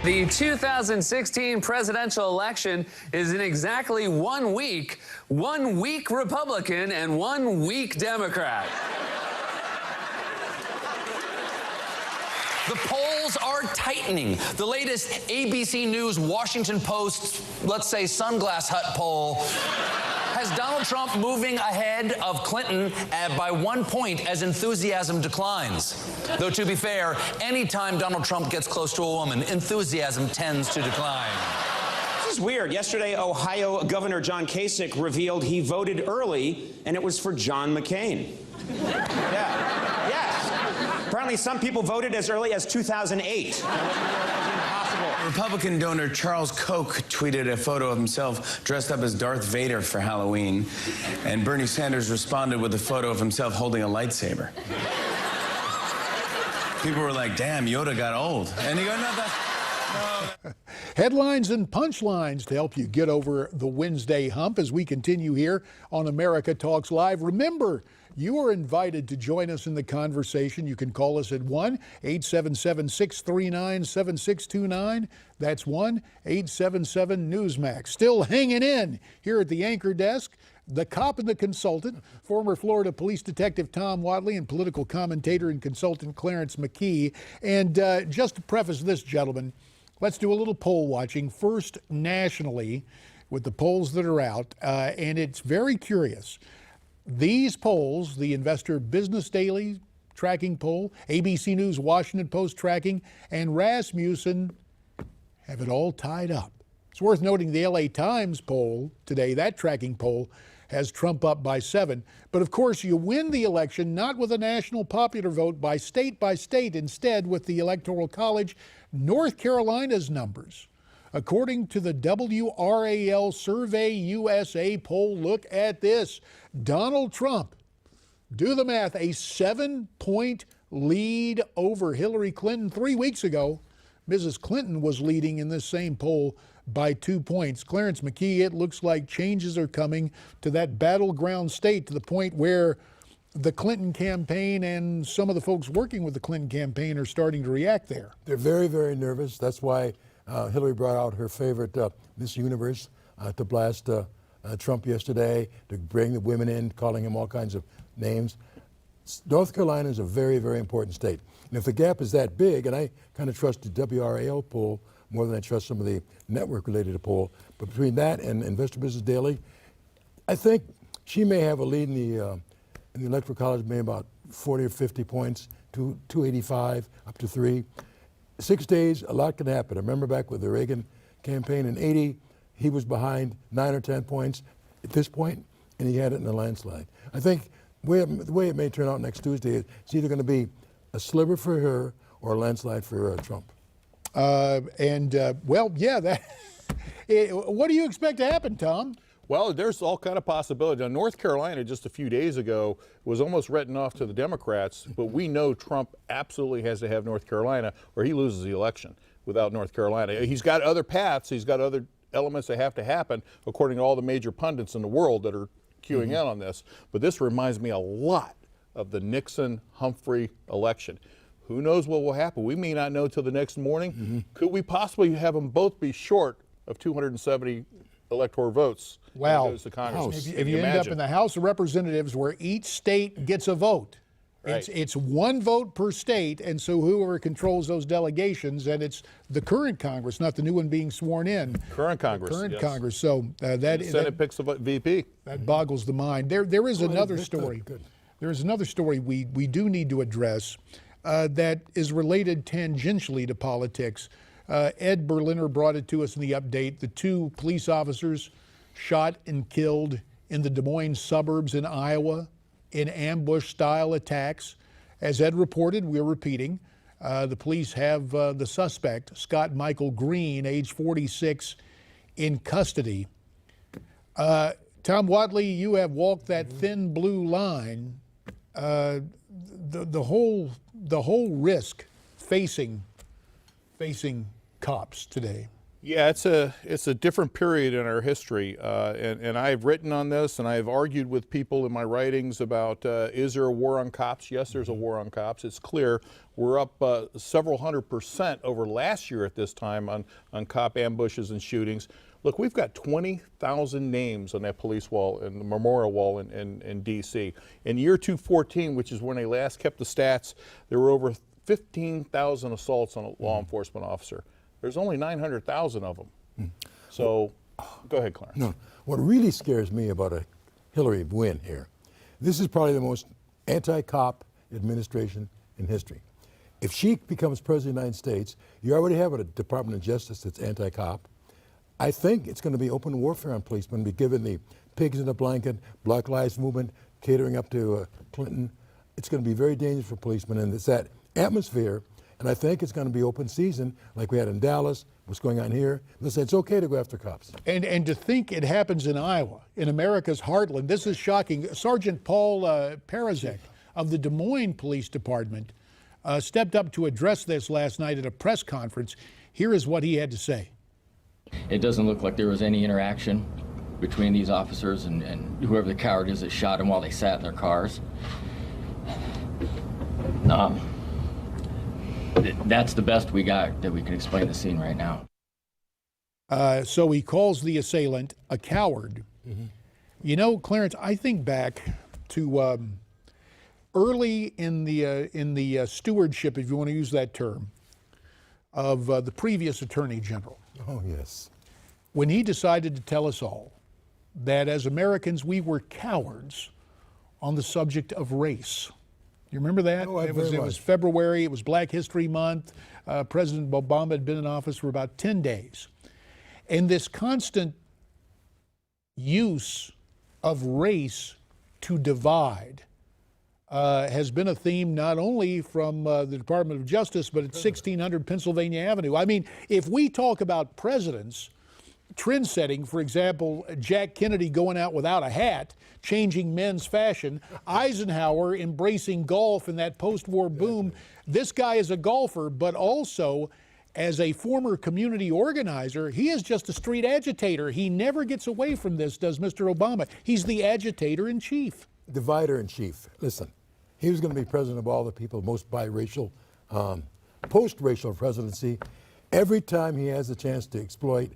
The 2016 presidential election is in exactly 1 week. 1 week Republican and 1 week Democrat. The polls are tightening. The latest ABC News Washington Post, let's say Sunglass Hut poll, has Donald Trump moving ahead of Clinton by 1 point as enthusiasm declines. Though, to be fair, anytime Donald Trump gets close to a woman, enthusiasm tends to decline. This is weird. Yesterday, Ohio Governor John Kasich revealed he voted early, and it was for John McCain. Yeah. Yes. Apparently, some people voted as early as 2008. Republican donor Charles Koch tweeted a photo of himself dressed up as Darth Vader for Halloween, and Bernie Sanders responded with a photo of himself holding a lightsaber. People were like, damn, Yoda got old. And he goes, no, that's... Headlines and punchlines to help you get over the Wednesday hump as we continue here on America Talks Live. Remember, you are invited to join us in the conversation. You can call us at 1-877-639-7629. That's 1-877-Newsmax. Still hanging in here at the anchor desk, the cop and the consultant, former Florida police detective Tom Whatley and political commentator and consultant Clarence McKee. And just to preface this, gentlemen, let's do a little poll watching, first nationally with the polls that are out, and it's very curious. These polls, the Investor Business Daily tracking poll, ABC News Washington Post tracking, and Rasmussen have it all tied up. It's worth noting the LA Times poll today, that tracking poll, has Trump up by 7. But of course, you win the election not with a national popular vote by state, instead with the Electoral College. North Carolina's numbers. According to the WRAL Survey USA poll, look at this. Donald Trump, do the math, a 7-point lead over Hillary Clinton. 3 weeks ago, Mrs. Clinton was leading in this same poll by 2 points. Clarence McKee, it looks like changes are coming to that battleground state to the point where the Clinton campaign and some of the folks working with the Clinton campaign are starting to react there. They're very, very nervous. That's why Hillary brought out her favorite Miss Universe to blast Trump yesterday, to bring the women in, calling him all kinds of names. North Carolina is a very, very important state. And if the gap is that big, and I kind of trust the WRAL poll more than I trust some of the network-related poll, but between that and Investor Business Daily, I think she may have a lead in the Electoral College, maybe about 40 or 50 points, 285 up to 3. 6 days, a lot can happen. I remember back with the Reagan campaign in '80, he was behind 9 or 10 points at this point, and he had it in a landslide. I think the way it may turn out next Tuesday is it's either going to be a sliver for her or a landslide for Trump. Well, yeah, what do you expect to happen, Tom? Well, there's all kind of possibilities. Now, North Carolina just a few days ago was almost written off to the Democrats, but we know Trump absolutely has to have North Carolina or he loses the election without North Carolina. He's got other paths. He's got other elements that have to happen, according to all the major pundits in the world that are queuing in on this. But this reminds me a lot of the Nixon-Humphrey election. Who knows what will happen? We may not know till the next morning. Could we possibly have them both be short of 270 electoral votes? Wow. To Congress? If you end up in the House of Representatives where each state gets a vote, right. It's one vote per state, and so whoever controls those delegations, and it's the current Congress, not the new one being sworn in. Current Congress. Current Congress. So the Senate picks the VP. That boggles the mind. There is another story. There is another story we do need to address that is related tangentially to politics. Ed Berliner brought it to us in the update. The 2 police officers shot and killed in the Des Moines suburbs in Iowa in ambush-style attacks. As Ed reported, we're repeating, the police have the suspect, Scott Michael Green, age 46, in custody. Tom Whatley, you have walked that thin blue line. The whole risk facing cops today. Yeah, it's a different period in our history, and I've written on this, and I've argued with people in my writings about is there a war on cops? Yes, there's a war on cops. It's clear we're up several 100% over last year at this time on cop ambushes and shootings. Look, we've got 20,000 names on that police wall and the memorial wall in D.C. In year 2014, which is when they last kept the stats, there were over 15,000 assaults on a law enforcement officer. There's only 900,000 of them. So, go ahead, Clarence. No, what really scares me about a Hillary win here, this is probably the most anti-cop administration in history. If she becomes president of the United States, you already have a Department of Justice that's anti-cop. I think it's going to be open warfare on policemen, be given the pigs in a blanket, Black Lives Movement, catering up to Clinton. It's going to be very dangerous for policemen, and it's that atmosphere. And I think it's going to be open season like we had in Dallas, what's going on here. They'll say it's okay to go after cops. And to think it happens in Iowa, in America's heartland, this is shocking. Sergeant Paul Parazek of the Des Moines Police Department stepped up to address this last night at a press conference. Here is what he had to say. It doesn't look like there was any interaction between these officers and whoever the coward is that shot them while they sat in their cars. That's the best we got that we can explain the scene right now. So he calls the assailant a coward. Mm-hmm. You know, Clarence, I think back to early in the stewardship, if you want to use that term, of the previous Attorney General. Oh, yes. When he decided to tell us all that as Americans we were cowards on the subject of race. You remember that? Oh, it was February, it was Black History Month. President Obama had been in office for about 10 days. And this constant use of race to divide has been a theme not only from the Department of Justice, but at 1600 Pennsylvania Avenue. I mean, if we talk about presidents trend-setting, for example, Jack Kennedy going out without a hat, changing men's fashion, Eisenhower embracing golf in that post-war boom. This guy is a golfer, but also as a former community organizer, he is just a street agitator. He never gets away from this, does Mr. Obama. He's the agitator-in-chief. Divider-in-chief. Listen, he was going to be president of all the people, most biracial, post-racial presidency. Every time he has a chance to exploit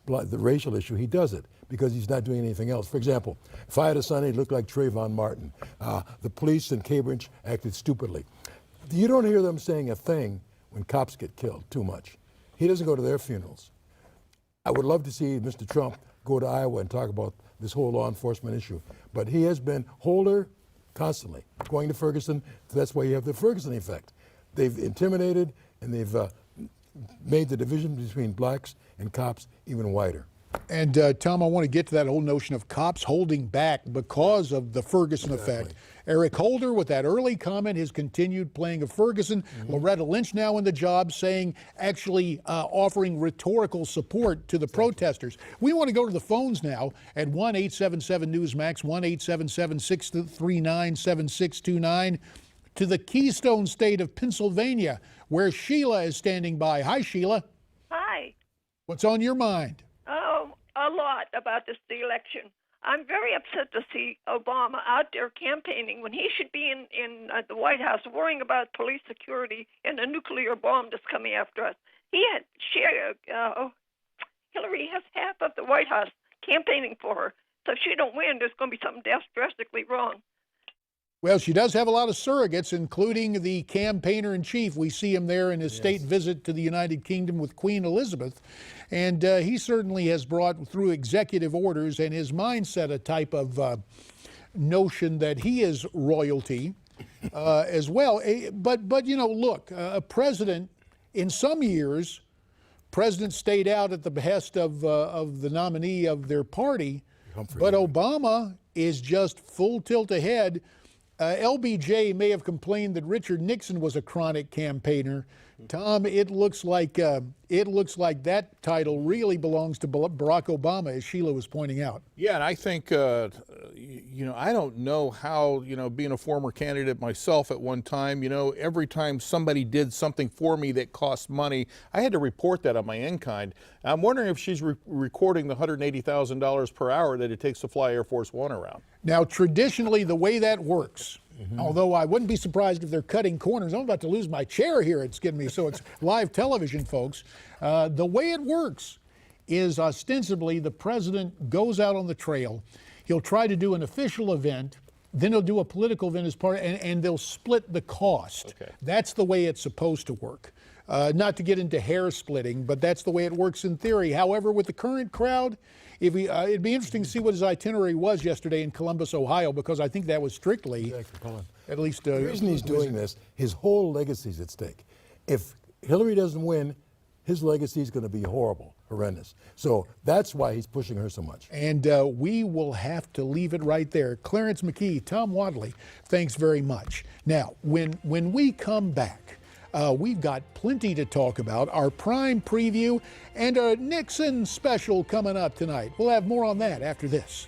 the racial issue, he does it because he's not doing anything else. For example, if I had a son, he'd look like Trayvon Martin. The police in Cambridge acted stupidly. You don't hear them saying a thing when cops get killed too much. He doesn't go to their funerals. I would love to see Mr. Trump go to Iowa and talk about this whole law enforcement issue. But he has been Holder constantly, going to Ferguson. That's why you have the Ferguson effect. They've intimidated and they've made the division between blacks and cops even wider. And Tom, I want to get to that whole notion of cops holding back because of the Ferguson effect. Eric Holder, with that early comment, has continued playing a Ferguson. Loretta Lynch now in the job saying, actually offering rhetorical support to the protesters. We want to go to the phones now at 1-877-NEWSMAX, 1-877-639-7629, to the Keystone State of Pennsylvania, where Sheila is standing by. Hi, Sheila. Hi. What's on your mind? Oh, a lot about this election. I'm very upset to see Obama out there campaigning when he should be in the White House worrying about police security and a nuclear bomb that's coming after us. Hillary has half of the White House campaigning for her. So if she don't win, there's going to be something drastically wrong. Well, she does have a lot of surrogates, including the campaigner-in-chief. We see him there in his state visit to the United Kingdom with Queen Elizabeth. And he certainly has brought through executive orders and his mindset a type of notion that he is royalty as well. But you know, look, a president, in some years, presidents stayed out at the behest of the nominee of their party. But Obama is just full tilt ahead. LBJ may have complained that Richard Nixon was a chronic campaigner. Tom, it looks like that title really belongs to Barack Obama, as Sheila was pointing out. Yeah, and I think I don't know how, being a former candidate myself at one time, every time somebody did something for me that cost money, I had to report that on my in-kind. I'm wondering if she's recording the $180,000 per hour that it takes to fly Air Force One around. Now, traditionally, the way that works, although I wouldn't be surprised if they're cutting corners. I'm about to lose my chair here. It's getting me, so it's live television, folks. The way it works is ostensibly the president goes out on the trail. He'll try to do an official event, then he'll do a political event as part, and they'll split the cost. Okay. That's the way it's supposed to work. Not to get into hair splitting, but that's the way it works in theory. However, with the current crowd, it'd be interesting to see what his itinerary was yesterday in Columbus, Ohio, because I think that was strictly, at least. The reason he's doing this, his whole legacy's at stake. If Hillary doesn't win, his legacy is going to be horrible, horrendous. So that's why he's pushing her so much. And we will have to leave it right there. Clarence McKee, Tom Whatley, thanks very much. Now, when we come back, we've got plenty to talk about. Our prime preview and a Nixon special coming up tonight. We'll have more on that after this.